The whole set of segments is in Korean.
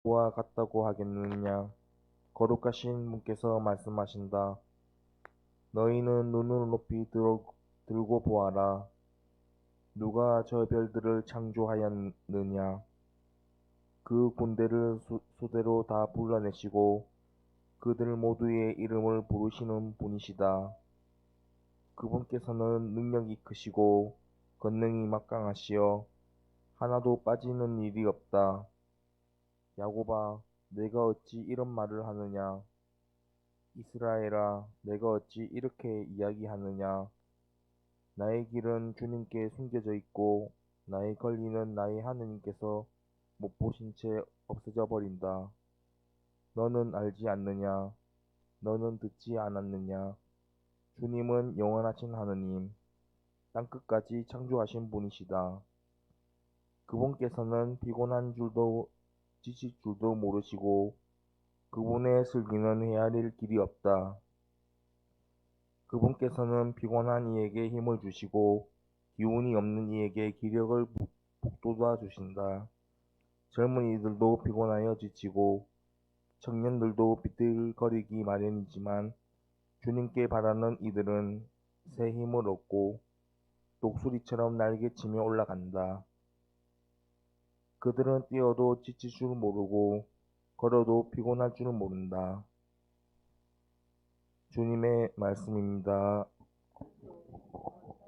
와 같다고 하겠느냐. 거룩하신 분께서 말씀하신다. 너희는 눈을 높이 들고 보아라. 누가 저 별들을 창조하였느냐. 그 군대를 수대로 다 불러내시고 그들 모두의 이름을 부르시는 분이시다. 그분께서는 능력이 크시고 권능이 막강하시여 하나도 빠지는 일이 없다. 야곱아, 내가 어찌 이런 말을 하느냐. 이스라엘아, 내가 어찌 이렇게 이야기하느냐. 나의 길은 주님께 숨겨져 있고 나의 권리는 나의 하느님께서 못 보신 채 없어져 버린다. 너는 알지 않느냐? 너는 듣지 않았느냐? 주님은 영원하신 하느님, 땅끝까지 창조하신 분이시다. 그분께서는 피곤한 줄도 지칠 줄도 모르시고 그분의 슬기는 헤아릴 길이 없다. 그분께서는 피곤한 이에게 힘을 주시고 기운이 없는 이에게 기력을 북돋아 주신다. 젊은이들도 피곤하여 지치고 청년들도 비틀거리기 마련이지만 주님께 바라는 이들은 새 힘을 얻고 독수리처럼 날개치며 올라간다. 그들은 뛰어도 지칠 줄 모르고 걸어도 피곤할 줄 모른다. 주님의 말씀입니다.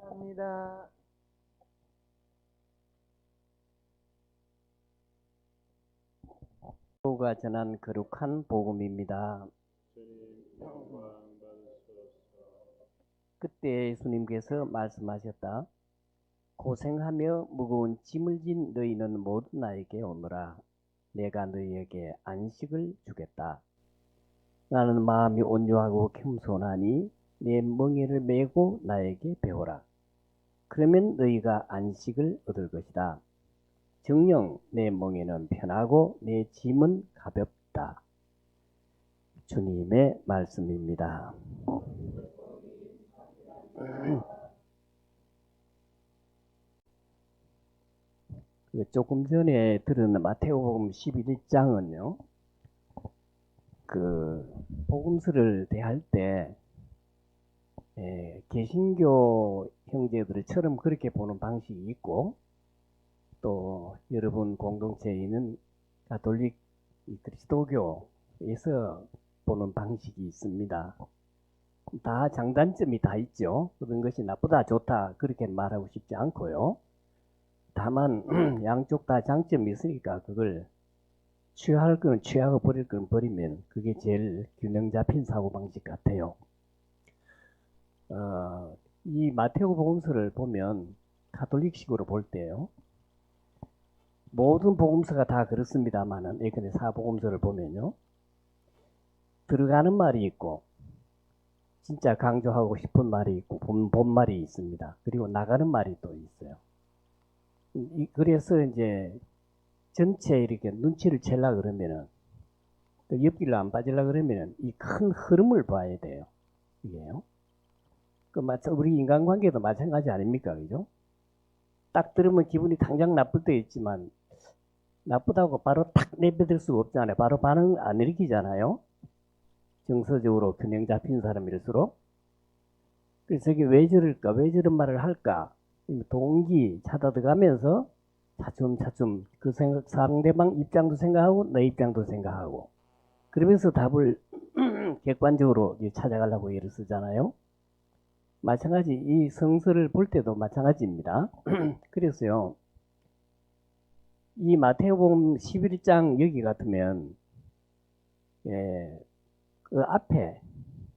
감사합니다. 가 전한 거룩한 복음입니다. 그때 예수님께서 말씀하셨다. 고생하며 무거운 짐을 진 너희는 모두 나에게 오너라. 내가 너희에게 안식을 주겠다. 나는 마음이 온유하고 겸손하니 내 멍에를 메고 나에게 배우라. 그러면 너희가 안식을 얻을 것이다. 정녕 내 멍에는 편하고 내 짐은 가볍다. 주님의 말씀입니다. 조금 전에 들은 마태복음 11장은요, 그 복음서를 대할 때 개신교 형제들처럼 그렇게 보는 방식이 있고, 또 여러분 공동체에 있는 가톨릭 그리스도교에서 보는 방식이 있습니다. 다 장단점이 다 있죠. 그런 것이 나쁘다 좋다 그렇게 말하고 싶지 않고요. 다만 양쪽 다 장점이 있으니까 그걸 취할 거는 취하고 버릴 거는 버리면 그게 제일 균형 잡힌 사고방식 같아요. 이 마테오 복음서를 보면 가톨릭식으로 볼 때요, 모든 복음서가 다 그렇습니다만은 예컨대 사복음서를 보면요, 들어가는 말이 있고 진짜 강조하고 싶은 말이 있고 본말이 있습니다. 그리고 나가는 말이 또 있어요. 그래서 이제 전체 이렇게 눈치를 채려 그러면은, 옆길로 안 빠지려 그러면은 이 큰 흐름을 봐야 돼요. 이게요. 우리 인간관계도 마찬가지 아닙니까? 그죠? 딱 들으면 기분이 당장 나쁠 때 있지만 나쁘다고 바로 탁 내뱉을 수가 없잖아요. 바로 반응 안 일으키잖아요. 정서적으로 균형 잡힌 사람일수록. 그래서 이게 왜 저럴까? 왜 저런 말을 할까? 동기 찾아들어가면서 차츰차츰 그 상대방 입장도 생각하고 내 입장도 생각하고 그러면서 답을 객관적으로 찾아가려고 애를 쓰잖아요. 마찬가지 이 성서를 볼 때도 마찬가지입니다. 그래서요, 이 마태복음 11장 여기 같으면 그 앞에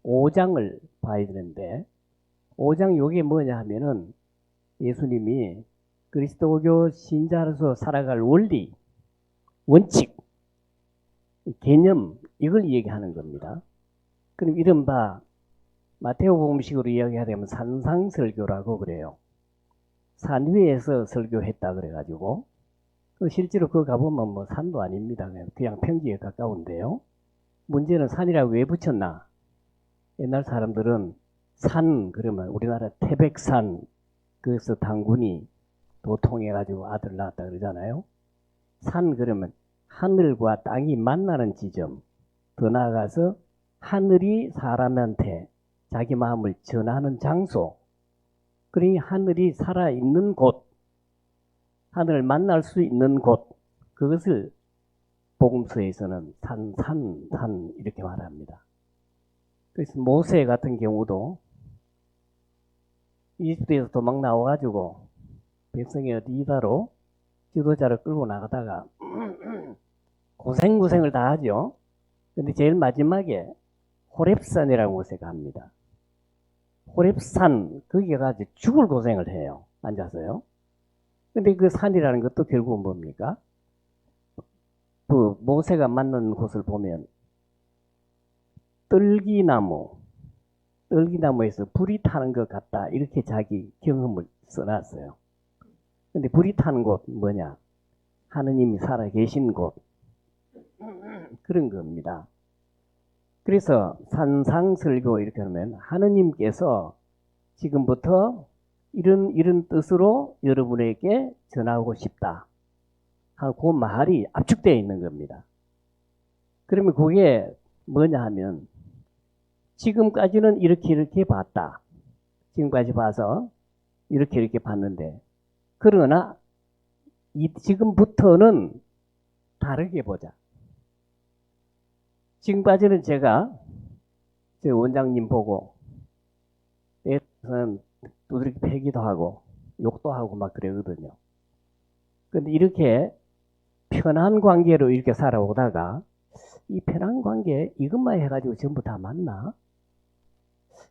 5장을 봐야 되는데, 5장 요게 뭐냐 하면은 예수님이 그리스도교 신자로서 살아갈 원리, 원칙, 개념, 이걸 얘기하는 겁니다. 그럼 이른바 마태복음식으로 이야기하자면 산상설교라고 그래요. 산 위에서 설교했다 그래가지고, 실제로 그거 가보면 뭐 산도 아닙니다. 그냥 평지에 가까운데요. 문제는 산이라고 왜 붙였나? 옛날 사람들은 산 그러면 우리나라 태백산, 그래서 당군이 도통해가지고 아들 낳았다 그러잖아요. 산 그러면 하늘과 땅이 만나는 지점, 더 나아가서 하늘이 사람한테 자기 마음을 전하는 장소, 그러니 하늘이 살아있는 곳, 하늘을 만날 수 있는 곳, 그것을 복음서에서는 산 이렇게 말합니다. 그래서 모세 같은 경우도 이집트에서 도망 나와가지고 백성이 어디다로 지도자를 끌고 나가다가 고생을 다 하죠. 근데 제일 마지막에 호렙산이라는 곳에 갑니다. 호렙산, 거기에 가서 죽을 고생을 해요. 앉아서요. 근데 그 산이라는 것도 결국은 뭡니까? 그 모세가 만난 곳을 보면 떨기나무에서 불이 타는 것 같다. 이렇게 자기 경험을 써놨어요. 근데 불이 타는 곳 뭐냐? 하느님이 살아계신 곳. 그런 겁니다. 그래서 산상설교 이렇게 하면 하느님께서 지금부터 이런 뜻으로 여러분에게 전하고 싶다. 그 말이 압축되어 있는 겁니다. 그러면 그게 뭐냐 하면 지금까지는 이렇게 봤다. 지금까지 봐서 이렇게 봤는데 그러나 지금부터는 다르게 보자. 지금까지는 제가 제 원장님 보고 애는 두드러기 패기도 하고 욕도 하고 막 그러거든요. 근데 이렇게 편한 관계로 이렇게 살아오다가 이 편한 관계 이것만 해가지고 전부 다 맞나?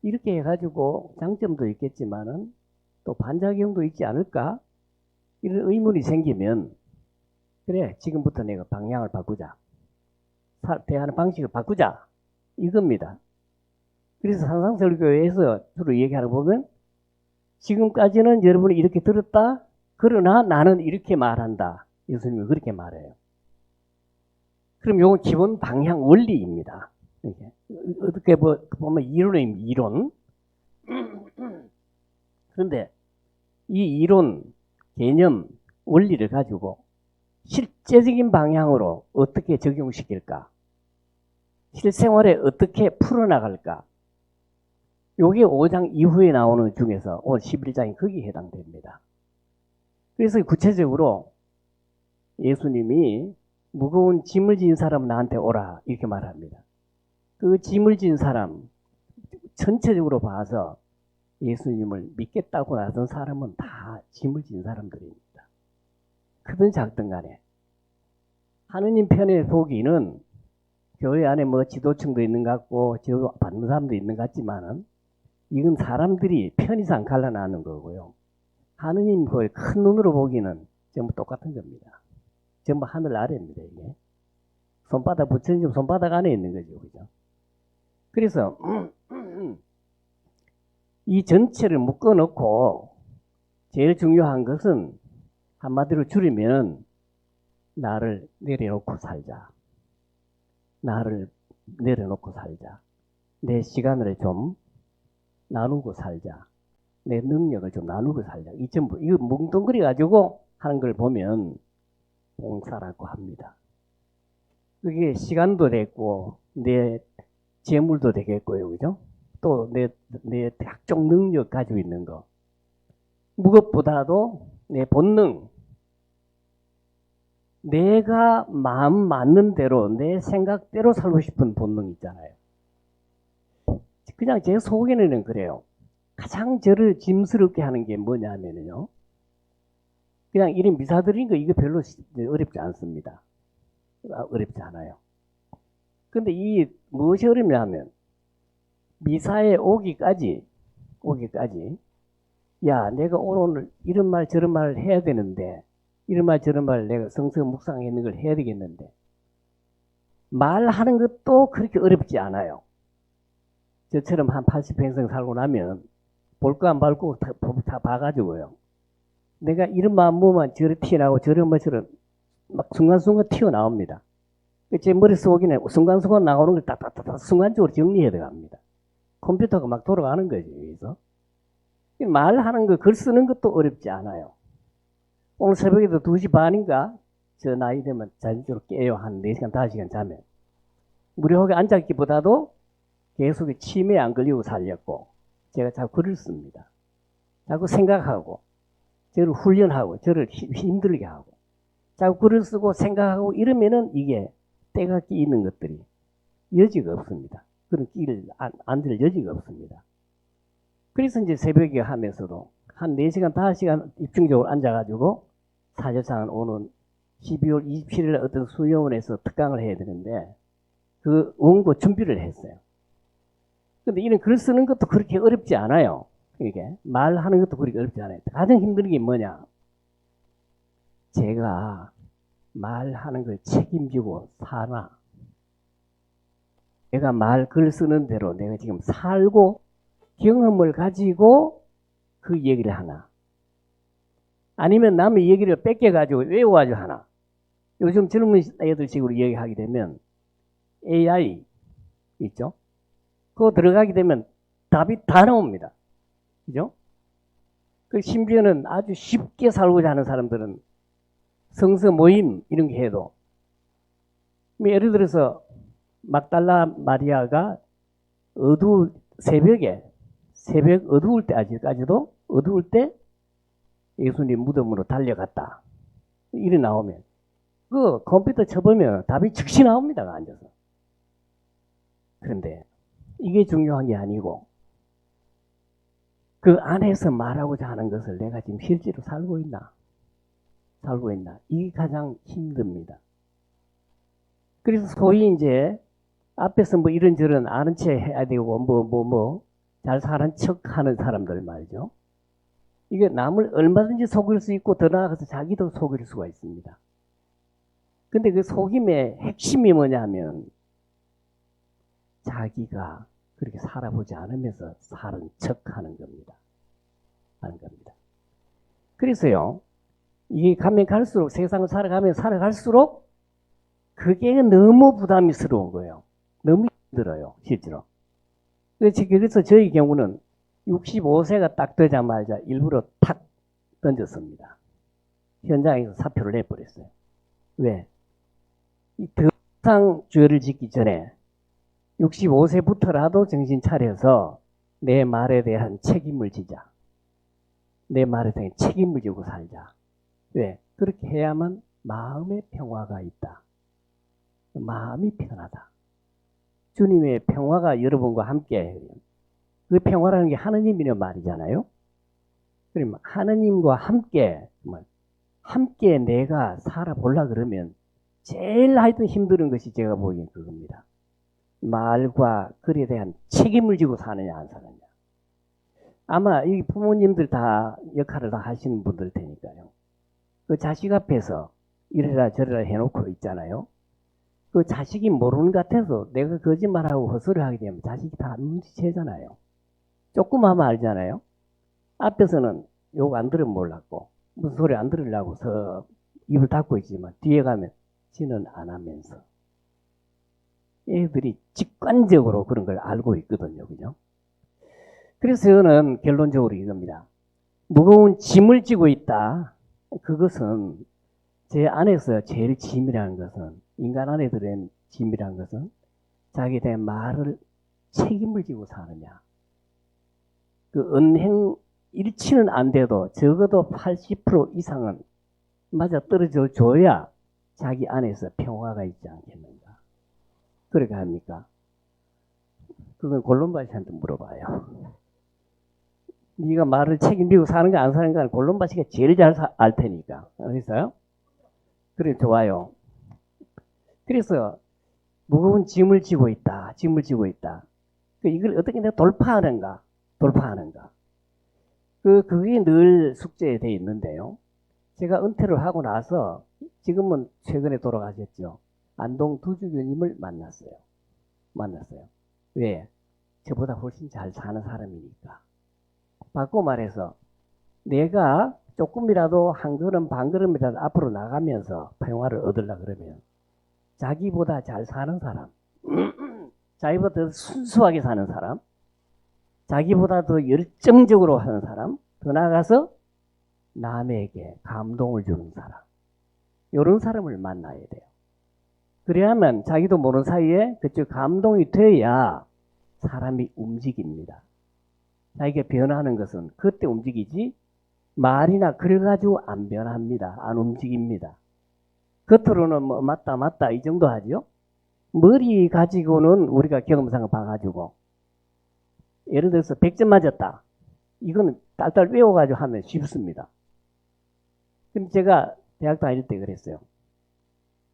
이렇게 해가지고 장점도 있겠지만은 또 반작용도 있지 않을까? 이런 의문이 생기면 그래 지금부터 내가 방향을 바꾸자. 대하는 방식을 바꾸자. 이겁니다. 그래서 산상설교에서 주로 얘기하는 거 보면 지금까지는 여러분이 이렇게 들었다. 그러나 나는 이렇게 말한다. 예수님이 그렇게 말해요. 그럼 이건 기본 방향 원리입니다. 이렇게. 어떻게 보면 이론입니다. 이론. 그런데 이 이론, 개념, 원리를 가지고 실제적인 방향으로 어떻게 적용시킬까? 실생활에 어떻게 풀어나갈까? 요게 5장 이후에 나오는 중에서 오늘 11장이 거기에 해당됩니다. 그래서 구체적으로 예수님이 무거운 짐을 진 사람 나한테 오라 이렇게 말합니다. 그 짐을 진 사람 전체적으로 봐서 예수님을 믿겠다고 나선 사람은 다 짐을 진 사람들입니다. 크든 작든 간에 하느님 편에 속이는 교회 안에 뭐 지도층도 있는 것 같고 지도 받는 사람도 있는 것 같지만은 이건 사람들이 편의상 갈라나는 거고요. 하느님 그 큰 눈으로 보기는 전부 똑같은 겁니다. 전부 하늘 아래입니다. 이게 손바닥 붙여진 손바닥 안에 있는 거죠, 그죠? 그래서 이 전체를 묶어놓고 제일 중요한 것은 한마디로 줄이면 나를 내려놓고 살자. 나를 내려놓고 살자. 내 시간을 좀 나누고 살자. 내 능력을 좀 나누고 살자. 이 전부 이거 뭉뚱그려 가지고 하는 걸 보면 봉사라고 합니다. 그게 시간도 됐고 내 재물도 되겠고요, 그죠? 또 내 각종 능력 가지고 있는 거. 무엇보다도 내 본능. 내가 마음 맞는 대로 내 생각대로 살고 싶은 본능 있잖아요. 그냥 제 속에는 그래요. 가장 저를 짐스럽게 하는 게 뭐냐면요. 그냥 이런 미사 드리는 거 이거 별로 어렵지 않습니다. 어렵지 않아요. 근데 이 무엇이 어렵냐면 미사에 오기까지 야 내가 오늘 이런 말 저런 말을 해야 되는데 이런 말 저런 말 내가 성서 묵상에 있는 걸 해야 되겠는데 말하는 것도 그렇게 어렵지 않아요. 저처럼 한 80평생 살고 나면 볼 거 안 밟고 다 봐가지고요. 내가 이런 마음 뭐만 저리 튀어나오고 저런 것처럼 막 순간순간 튀어나옵니다. 제 머릿속에는 순간순간 나오는 걸 딱딱딱 순간적으로 정리해야 들어갑니다. 컴퓨터가 막 돌아가는 거죠. 여기서. 말하는 거, 글 쓰는 것도 어렵지 않아요. 오늘 새벽에도 2시 반인가 저 나이 되면 자연적으로 깨요. 한 4시간, 5시간 자면. 무료하게 앉아있기보다도 계속 치매에 안 걸리고 살렸고, 제가 자꾸 글을 씁니다. 자꾸 생각하고, 저를 훈련하고, 저를 힘들게 하고, 자꾸 글을 쓰고 생각하고 이러면은 이게 때가 끼이는 것들이 여지가 없습니다. 그런 끼를 안 들 여지가 없습니다. 그래서 이제 새벽에 하면서도 한 4시간, 5시간 집중적으로 앉아가지고 사실상 오는 12월 27일에 어떤 수녀원에서 특강을 해야 되는데 그 원고 준비를 했어요. 근데 이런 글 쓰는 것도 그렇게 어렵지 않아요. 이게 말하는 것도 그렇게 어렵지 않아요. 가장 힘든 게 뭐냐? 제가 말하는 걸 책임지고 사나? 내가 글 쓰는 대로 내가 지금 살고 경험을 가지고 그 얘기를 하나? 아니면 남의 얘기를 뺏겨가지고 외워가지고 하나? 요즘 젊은 애들 식으로 얘기하게 되면 AI 있죠? 그거 들어가게 되면 답이 다 나옵니다. 그죠? 그 심지어는 아주 쉽게 살고자 하는 사람들은 성서 모임 이런 게 해도 예를 들어서 막달라 마리아가 새벽 어두울 때 아직까지도 어두울 때 예수님 무덤으로 달려갔다. 이래 나오면 그 컴퓨터 쳐보면 답이 즉시 나옵니다. 앉아서. 그런데 이게 중요한 게 아니고 그 안에서 말하고자 하는 것을 내가 지금 실제로 살고 있나? 이게 가장 힘듭니다. 그래서 소위 이제 앞에서 뭐 이런저런 아는 체 해야 되고 잘 사는 척 하는 사람들 말이죠. 이게 남을 얼마든지 속일 수 있고 더 나아가서 자기도 속일 수가 있습니다. 근데 그 속임의 핵심이 뭐냐 하면 자기가 그렇게 살아보지 않으면서 사는 척 하는 겁니다. 그래서요, 이게 가면 갈수록 세상을 살아갈수록 그게 너무 부담스러운 거예요. 너무 힘들어요, 실제로. 그래서 저희 경우는 65세가 딱 되자마자 일부러 탁 던졌습니다. 현장에서 사표를 내버렸어요. 왜? 더 이상 죄를 짓기 전에 65세부터라도 정신 차려서 내 말에 대한 책임을 지자. 내 말에 대한 책임을 지고 살자. 왜? 그렇게 해야만 마음의 평화가 있다. 마음이 편하다. 주님의 평화가 여러분과 함께, 그 평화라는 게 하느님이란 말이잖아요. 그러면 하느님과 함께 내가 살아보려 그러면 제일 하여튼 힘든 것이 제가 보기엔 그겁니다. 말과 글에 대한 책임을 지고 사느냐 안 사느냐. 아마 이 부모님들 다 역할을 다 하시는 분들 테니까요. 그 자식 앞에서 이래라 저래라 해놓고 있잖아요. 그 자식이 모르는 것 같아서 내가 거짓말하고 헛소리 하게 되면 자식이 다 눈치채잖아요. 조금 하면 알잖아요. 앞에서는 욕 안 들으면 몰랐고 무슨 소리 안 들으려고 입을 닫고 있지만 뒤에 가면 지는 안 하면서 애들이 직관적으로 그런 걸 알고 있거든요. 그죠? 그래서 저는 결론적으로 이겁니다. 무거운 짐을 지고 있다. 그것은 제 안에서 제일 짐이라는 것은, 인간 안에 들어있는 짐이라는 것은 자기에 대한 말을 책임을 지고 사느냐. 그 언행 일치는 안 돼도 적어도 80% 이상은 맞아 떨어져 줘야 자기 안에서 평화가 있지 않겠는가. 그렇게 합니까? 그건 골룸바시한테 물어봐요. 네가 말을 책임지고 사는가 안 사는가 골룸바시가 제일 잘 알 테니까. 알겠어요? 그래, 좋아요. 그래서 무거운 짐을 지고 있다. 이걸 어떻게 내가 돌파하는가. 그게 늘 숙제에 돼 있는데요. 제가 은퇴를 하고 나서 지금은 최근에 돌아가셨죠. 안동 두주교님을 만났어요. 왜? 저보다 훨씬 잘 사는 사람이니까. 바꿔 말해서 내가 조금이라도 한 걸음 반 걸음이라도 앞으로 나가면서 평화를 얻으려 그러면 자기보다 잘 사는 사람, 자기보다 더 순수하게 사는 사람, 자기보다 더 열정적으로 하는 사람, 더 나아가서 남에게 감동을 주는 사람. 이런 사람을 만나야 돼요. 그래야만 자기도 모르는 사이에 그쪽 감동이 돼야 사람이 움직입니다. 자기가 변하는 것은 그때 움직이지 말이나 글 가지고 안 변합니다. 안 움직입니다. 겉으로는 뭐 맞다 맞다 이 정도 하죠. 머리 가지고는 우리가 경험상을 봐가지고 예를 들어서 100점 맞았다. 이거는 딸딸 외워가지고 하면 쉽습니다. 근데 제가 대학 다닐 때 그랬어요.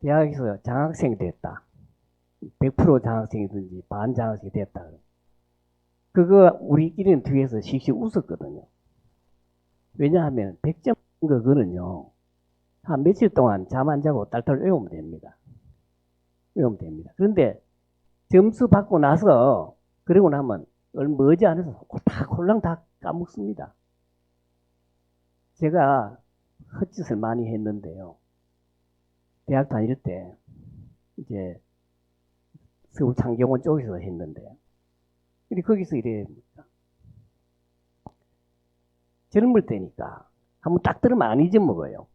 대학에서 장학생이 됐다. 100% 장학생이든지 반 장학생이 됐다. 그거 우리끼리는 뒤에서 씩씩 웃었거든요. 왜냐하면 100점 그거는요. 한 며칠 동안 잠 안 자고 딸딸 외우면 됩니다. 외우면 됩니다. 그런데 점수 받고 나서 그러고 나면 머지 않아서 다 홀랑 다 까먹습니다. 제가 헛짓을 많이 했는데요. 대학 다닐 때 이제 서울 창경원 쪽에서 했는데 거기서 이래 젊을 때니까 한번 딱 들으면 안 잊어먹어요.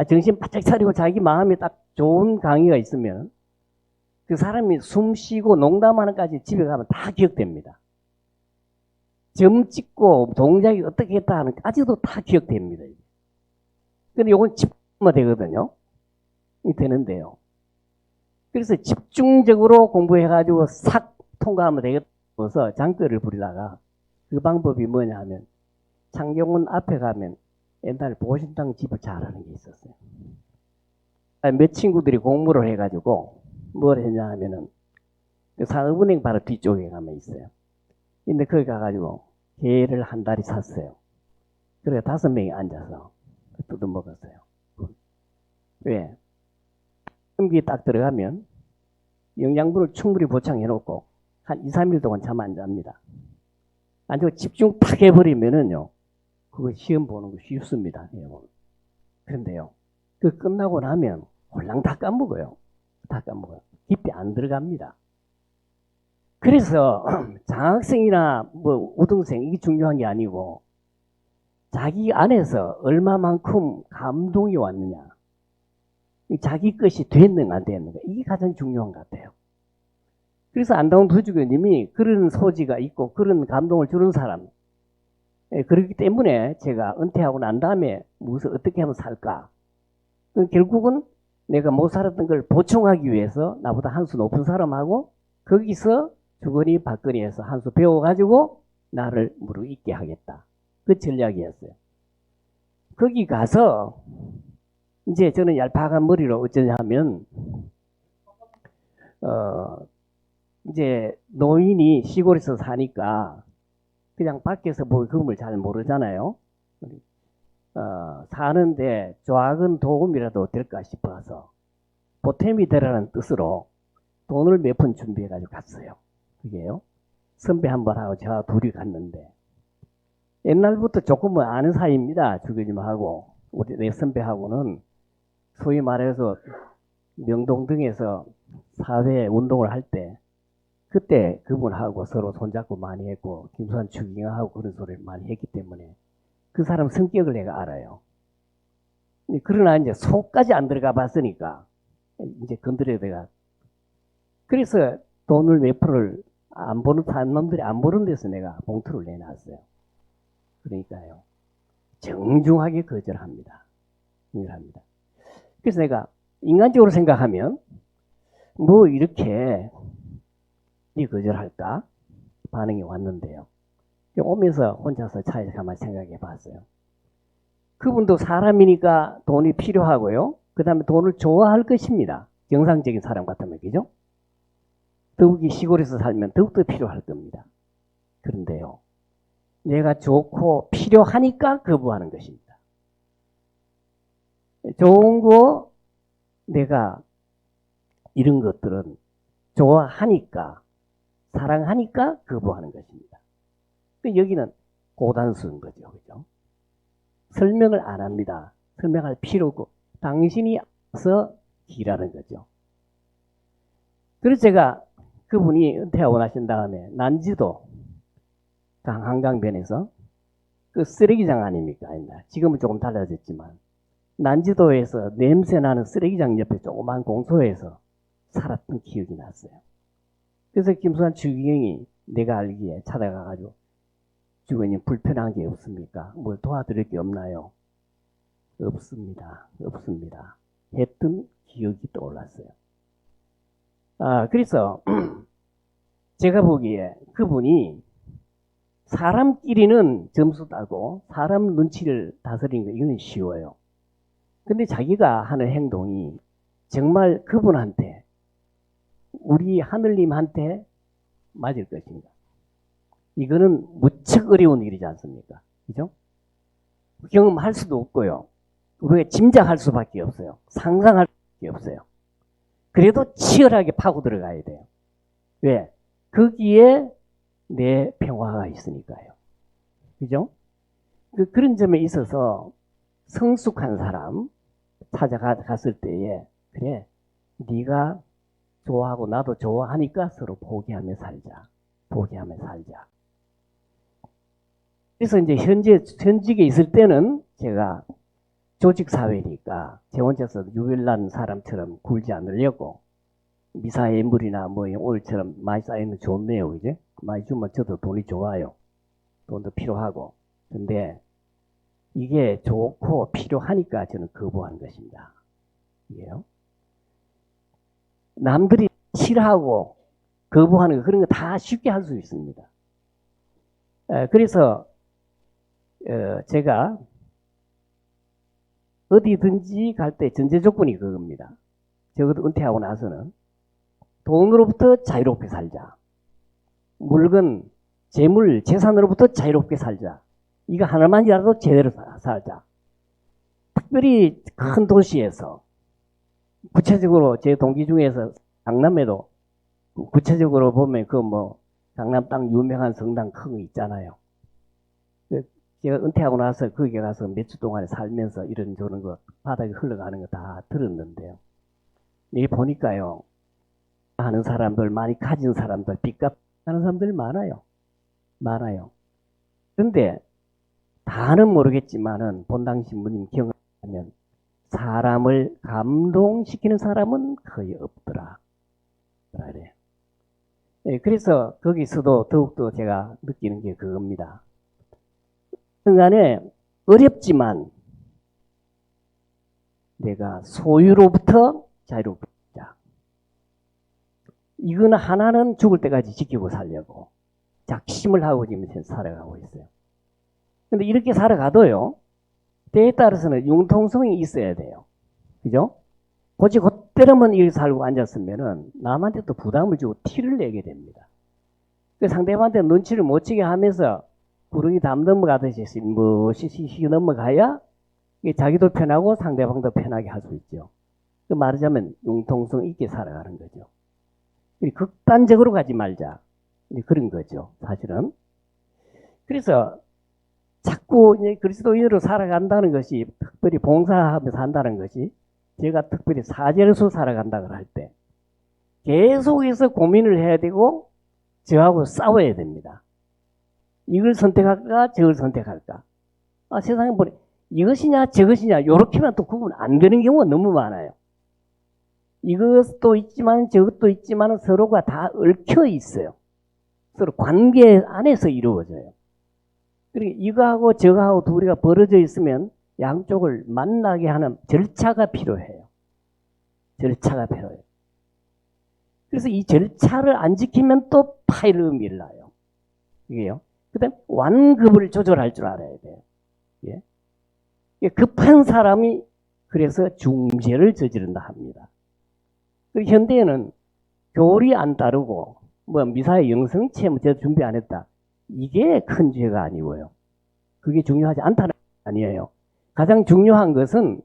정신 바짝 차리고 자기 마음에 딱 좋은 강의가 있으면 그 사람이 숨 쉬고 농담하는까지 집에 가면 다 기억됩니다. 점 찍고 동작이 어떻게 했다 하는 까지도 다 기억됩니다. 근데 요건 집만 되거든요. 되는데요. 그래서 집중적으로 공부해가지고 싹 통과하면 되겠다고서 장거리를 부리다가 그 방법이 뭐냐 하면 창경원 앞에 가면 옛날에 보신당 집을 잘하는 게 있었어요. 몇 친구들이 공부를 해가지고 뭘 했냐 하면은 상업은행 바로 뒤쪽에 가면 있어요. 근데 거기 가가지고 개를 한 다리 샀어요. 그래 5명이 앉아서 뜯어 먹었어요. 왜? 음기에 딱 들어가면 영양분을 충분히 보충해 놓고 한 2, 3일 동안 잠 안 잡니다. 안 자고 집중 탁 해버리면은요, 그거 시험 보는 거 쉽습니다. 그런데요, 그 끝나고 나면 홀랑 다 까먹어요. 다 까먹어요. 깊이 안 들어갑니다. 그래서 장학생이나 뭐 우등생 이게 중요한 게 아니고 자기 안에서 얼마만큼 감동이 왔느냐, 자기 것이 됐는가 안 됐는가, 이게 가장 중요한 것 같아요. 그래서 안다운 도주교님이 그런 소지가 있고 그런 감동을 주는 사람, 그렇기 때문에 제가 은퇴하고 난 다음에 무엇을 어떻게 하면 살까, 결국은 내가 못 살았던 걸 보충하기 위해서 나보다 한 수 높은 사람하고 거기서 주거니 받거니 해서 한 수 배워가지고 나를 무르익게 하겠다, 그 전략이었어요. 거기 가서 이제 저는 얄팍한 머리로 어쩌냐 하면 이제 노인이 시골에서 사니까 그냥 밖에서 뭐 그걸 잘 모르잖아요. 사는데 조학은 도움이라도 될까 싶어서 보탬이 되라는 뜻으로 돈을 몇 푼 준비해가지고 갔어요. 그게요. 선배 한 번 하고 저 둘이 갔는데 옛날부터 조금은 아는 사이입니다. 주교님하고 우리 내 선배하고는 소위 말해서 명동 등에서 사회 운동을 할 때 그때 그분하고 서로 손잡고 많이 했고 김수환 추기경하고 그런 소리를 많이 했기 때문에 그 사람 성격을 내가 알아요. 그러나 이제 속까지 안 들어가 봤으니까 이제 건드려야 돼가. 그래서 돈을 몇 프로를 안 보는 사람들이 안 보는 데서 내가 봉투를 내놨어요. 그러니까요, 정중하게 거절합니다. 거절합니다. 그래서 내가 인간적으로 생각하면 뭐 이렇게 거절할까 반응이 왔는데요. 오면서 혼자서 차에서 가만히 생각해 봤어요. 그분도 사람이니까 돈이 필요하고요. 그 다음에 돈을 좋아할 것입니다. 정상적인 사람 같으면, 그죠? 더욱이 시골에서 살면 더욱더 필요할 겁니다. 그런데요, 내가 좋고 필요하니까 거부하는 것입니다. 좋은 거 내가 이런 것들은 좋아하니까 사랑하니까 거부하는 것입니다. 여기는 고단수인 거죠. 그죠? 설명을 안 합니다. 설명할 필요 없고 당신이 알아서 기라는 거죠. 그래서 제가 그분이 은퇴하고 나신 다음에 난지도 한강변에서 그 쓰레기장 아닙니까? 지금은 조금 달라졌지만 난지도에서 냄새나는 쓰레기장 옆에 조그만 공소에서 살았던 기억이 났어요. 그래서 김수환 추기경이 내가 알기에 찾아가가지고 주거님 불편한 게 없습니까? 뭘 도와드릴 게 없나요? 없습니다. 없습니다. 했던 기억이 떠올랐어요. 그래서 제가 보기에 그분이 사람끼리는 점수 따고 사람 눈치를 다스리는 거 이건 쉬워요. 근데 자기가 하는 행동이 정말 그분한테 우리 하늘님한테 맞을 것인가? 이거는 무척 어려운 일이지 않습니까? 그죠? 경험할 수도 없고요. 우리가 짐작할 수밖에 없어요. 상상할 수밖에 없어요. 그래도 치열하게 파고 들어가야 돼요. 왜? 거기에 내 평화가 있으니까요. 그죠? 그런 점에 있어서 성숙한 사람 찾아갔을 때에 그래 네가 좋아하고 나도 좋아하니까 서로 포기하며 살자. 포기하며 살자. 그래서 이제 현직에 있을 때는 제가 조직사회니까 제 혼자서 유별난 사람처럼 굴지 않으려고 미사의 인물이나 뭐 오늘처럼 많이 쌓이는 좋네요. 그제? 많이 주면 저도 돈이 좋아요. 돈도 필요하고. 근데 이게 좋고 필요하니까 저는 거부한 것입니다. 이게요. 남들이 싫어하고 거부하는 거 그런 거 다 쉽게 할 수 있습니다. 그래서 제가 어디든지 갈 때 전제 조건이 그겁니다. 적어도 은퇴하고 나서는 돈으로부터 자유롭게 살자. 물건, 재물, 재산으로부터 자유롭게 살자. 이거 하나만이라도 제대로 살자. 특별히 큰 도시에서 구체적으로 제 동기 중에서 강남에도 구체적으로 보면 그 뭐 강남 땅 유명한 성당 큰 거 있잖아요. 제가 은퇴하고 나서 거기에 가서 몇 주 동안에 살면서 이런저런 거 바닥에 흘러가는 거 다 들었는데요. 이 보니까요. 하는 사람들, 많이 가진 사람들, 빚값 하는 사람들 많아요. 많아요. 근데 다는 모르겠지만은 본당 신부님 경험하면 사람을 감동시키는 사람은 거의 없더라. 그래. 그래서 거기서도 더욱더 제가 느끼는 게 그겁니다. 그간에 어렵지만 내가 소유로부터 자유롭게 살자. 이거는 하나는 죽을 때까지 지키고 살려고 작심을 하고 지금 살아가고 있어요. 근데 이렇게 살아가도요, 때에 따라서는 융통성이 있어야 돼요. 그죠? 고지 곧대로만 이렇게 살고 앉았으면은 남한테 또 부담을 주고 티를 내게 됩니다. 그 상대방한테 눈치를 못 채게 하면서 구렁이 담 넘어가듯이 시시 넘어가야 자기도 편하고 상대방도 편하게 할 수 있죠. 그 말하자면 융통성 있게 살아가는 거죠. 극단적으로 가지 말자. 그런 거죠, 사실은. 그래서 자꾸 그리스도인으로 살아간다는 것이, 특별히 봉사하면서 한다는 것이, 제가 특별히 사제로서 살아간다고 할 때 계속해서 고민을 해야 되고 저하고 싸워야 됩니다. 이걸 선택할까 저걸 선택할까. 세상에 보니 이것이냐 저것이냐 이렇게만 또 구분 안 되는 경우가 너무 많아요. 이것도 있지만 저것도 있지만 서로가 다 얽혀 있어요. 서로 관계 안에서 이루어져요. 그러니까 이거하고 저거하고 둘이가 벌어져 있으면 양쪽을 만나게 하는 절차가 필요해요. 절차가 필요해요. 그래서 이 절차를 안 지키면 또 파일을 밀라요. 이게요. 그 다음에 완급을 조절할 줄 알아야 돼요. 예. 급한 사람이 그래서 중죄를 저지른다 합니다. 현대에는 교리 안 따르고 뭐 미사의 영성체험 제대로 준비 안 했다. 이게 큰 죄가 아니고요. 그게 중요하지 않다는 게 아니에요. 가장 중요한 것은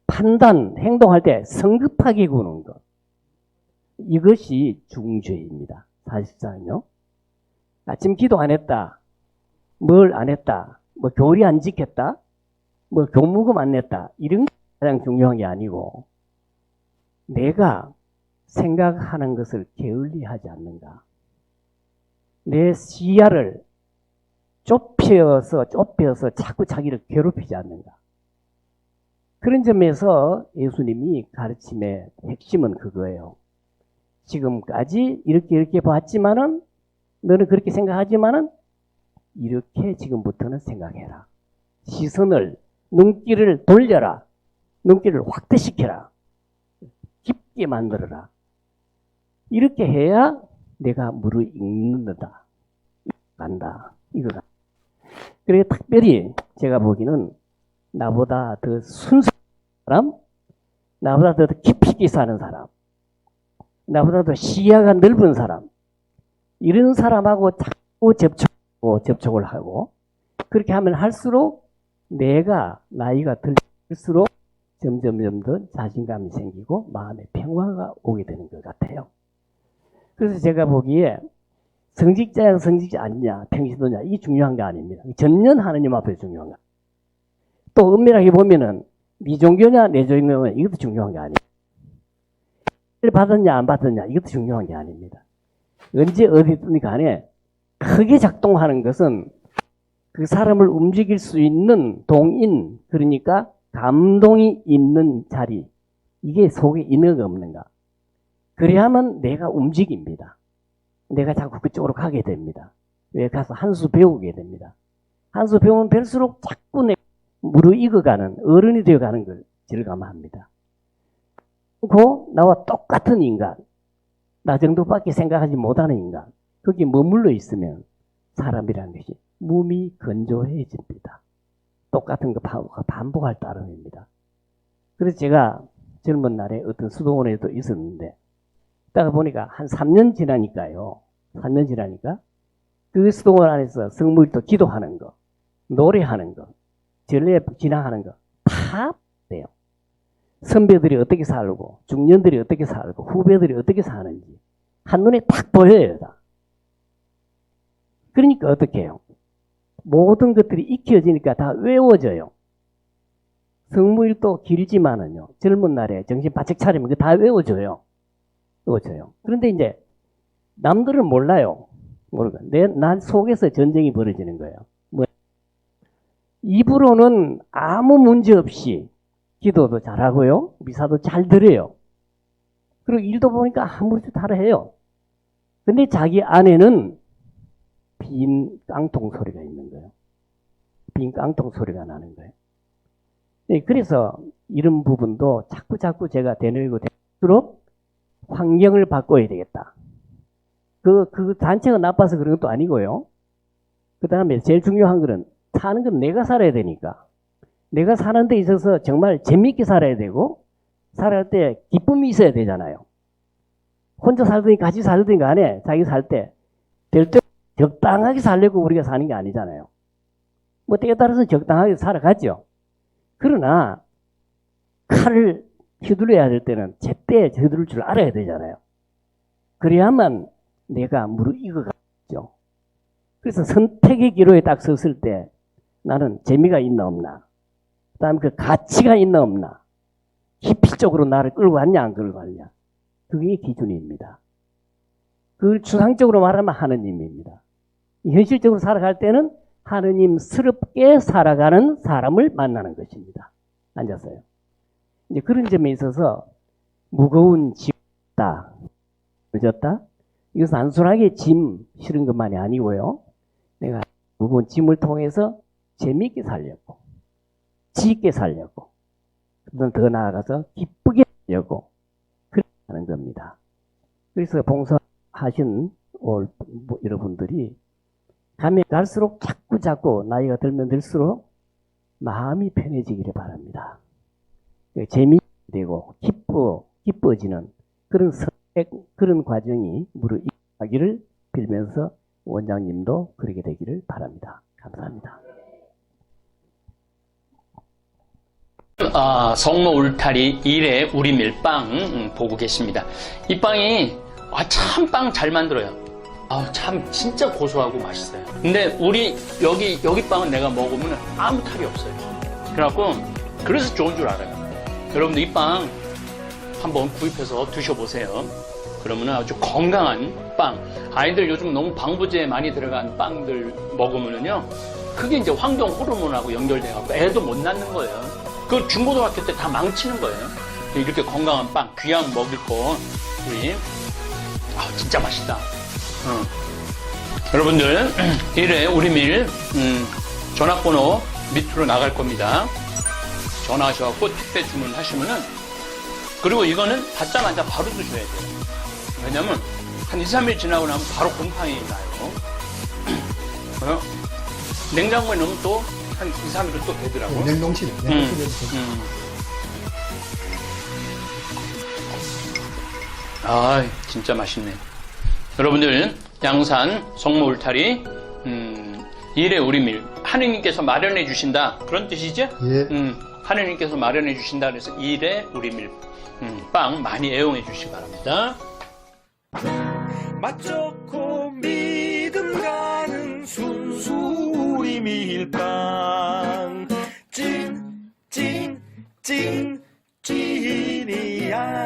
판단, 행동할 때 성급하게 구는 것. 이것이 중죄입니다. 사실상요. 아침 기도 안 했다. 뭘 안 했다. 뭐 교리 안 지켰다. 뭐 교무금 안 냈다. 이런 게 가장 중요한 게 아니고 내가 생각하는 것을 게을리하지 않는가. 내 시야를 좁혀서 자꾸 자기를 괴롭히지 않는가. 그런 점에서 예수님이 가르침의 핵심은 그거예요. 지금까지 이렇게 봤지만은 너는 그렇게 생각하지만은 이렇게 지금부터는 생각해라. 시선을 눈길을 돌려라. 눈길을 확대시켜라. 깊게 만들어라. 이렇게 해야 내가 무르익는다. 간다. 이거다. 그래 특별히 제가 보기는 나보다 더 순수한 사람, 나보다 더 깊이 있게 사는 사람, 나보다 더 시야가 넓은 사람, 이런 사람하고 자꾸 접촉을 하고 그렇게 하면 할수록 내가 나이가 들수록 점점 더 자신감이 생기고 마음의 평화가 오게 되는 것 같아요. 그래서 제가 보기에 성직자야 성직자 아니냐 평신도냐 이게 중요한 게 아닙니다. 전년 하느님 앞에 중요한 거. 또 엄밀하게 보면은 네 종교냐 내 종교냐 이것도 중요한 게 아닙니다. 받았냐 안 받았냐 이것도 중요한 게 아닙니다. 언제 어디든 간에 크게 작동하는 것은 그 사람을 움직일 수 있는 동인, 그러니까 감동이 있는 자리, 이게 속에 있는가 없는가. 그래야만 내가 움직입니다. 내가 자꾸 그쪽으로 가게 됩니다. 왜? 가서 한 수 배우게 됩니다. 한 수 배우면 배울수록 자꾸 내가 무르익어가는, 어른이 되어가는 걸 절감합니다. 그 나와 똑같은 인간, 나 정도밖에 생각하지 못하는 인간, 거기 머물러 있으면 사람이라는 것이 몸이 건조해집니다. 똑같은 거 반복할 따름입니다. 그래서 제가 젊은 날에 어떤 수도원에도 있었는데, 있다가 보니까 한 3년 지나니까요. 3년 지나니까 그 수도원 안에서 성물도 기도하는 거, 노래하는 거, 전례 진행하는 거 다 돼요. 선배들이 어떻게 살고, 중년들이 어떻게 살고, 후배들이 어떻게 사는지 한눈에 딱 보여요. 다. 그러니까 어떻게 해요? 모든 것들이 익혀지니까 다 외워져요. 성무일도 길지만은요, 젊은 날에 정신 바짝 차리면 다 외워져요. 외워져요. 그런데 이제 남들은 몰라요. 모르고. 난 속에서 전쟁이 벌어지는 거예요. 뭐, 입으로는 아무 문제 없이 기도도 잘하고요, 미사도 잘 들어요. 그리고 일도 보니까 아무렇지도 잘해요. 근데 자기 안에는 빈 깡통 소리가 있는 거예요. 빈 깡통 소리가 나는 거예요. 네, 그래서 이런 부분도 자꾸 제가 되뇌이고 될수록 환경을 바꿔야 되겠다. 그 단체가 나빠서 그런 것도 아니고요. 그 다음에 제일 중요한 거는 사는 건 내가 살아야 되니까. 내가 사는 데 있어서 정말 재밌게 살아야 되고, 살아갈 때 기쁨이 있어야 되잖아요. 혼자 살든지 같이 살든지 간에 자기 살 때 될 때 적당하게 살려고 우리가 사는 게 아니잖아요. 뭐 때에 따라서 적당하게 살아가죠. 그러나 칼을 휘둘러야 될 때는 제때 휘두를 줄 알아야 되잖아요. 그래야만 내가 무르익어가죠. 그래서 선택의 기로에 딱 섰을 때 나는 재미가 있나 없나, 그 다음에 그 가치가 있나 없나, 깊이적으로 나를 끌고 갔냐 안 끌고 갔냐, 그게 기준입니다. 그걸 추상적으로 말하면 하느님입니다. 현실적으로 살아갈 때는 하느님스럽게 살아가는 사람을 만나는 것입니다. 앉았어요. 이제 그런 점에 있어서 무거운 짐다, 늦었다. 이것은 단순하게 짐 실은 것만이 아니고요. 내가 무거운 짐을 통해서 재미있게 살려고, 지있게 살려고, 더 나아가서 기쁘게 살려고 그렇게 하는 겁니다. 그래서 봉사하신 여러분들이 가면 갈수록 자꾸 나이가 들면 들수록 마음이 편해지기를 바랍니다. 재미되고 기뻐지는 그런 선택, 그런 과정이 무르익기를 빌면서 원장님도 그러게 되기를 바랍니다. 감사합니다. 성로 울타리 1의 우리 밀빵 보고 계십니다. 이 빵이 참 빵 잘 만들어요. 참 진짜 고소하고 맛있어요. 근데 우리 여기 빵은 내가 먹으면 아무 탈이 없어요. 그래서 좋은 줄 알아요. 여러분들 이 빵 한번 구입해서 드셔보세요. 그러면 아주 건강한 빵. 아이들 요즘 너무 방부제 많이 들어간 빵들 먹으면요, 그게 이제 환경 호르몬하고 연결돼갖고 애도 못 낳는 거예요. 그 중고등학교 때 다 망치는 거예요. 이렇게 건강한 빵, 귀한 먹일 거, 우리. 진짜 맛있다. 여러분들, 1회 우리밀, 전화번호 밑으로 나갈 겁니다. 전화하셔갖고 택배 주문하시면은, 그리고 이거는 받자마자 바로 드셔야 돼요. 왜냐면, 한 2, 3일 지나고 나면 바로 곰팡이 나요. 냉장고에 넣으면 또 한 2, 3일은 또 되더라고. 냉동실에. 진짜 맛있네. 여러분들, 양산 성모 울타리, 1회 우리밀. 하느님께서 마련해 주신다. 그런 뜻이죠? 예. 하느님께서 마련해 주신다. 그래서 1회 우리밀. 빵 많이 애용해 주시기 바랍니다. 맛 좋고 믿음 가는 순수 우리 밀빵 찐이야.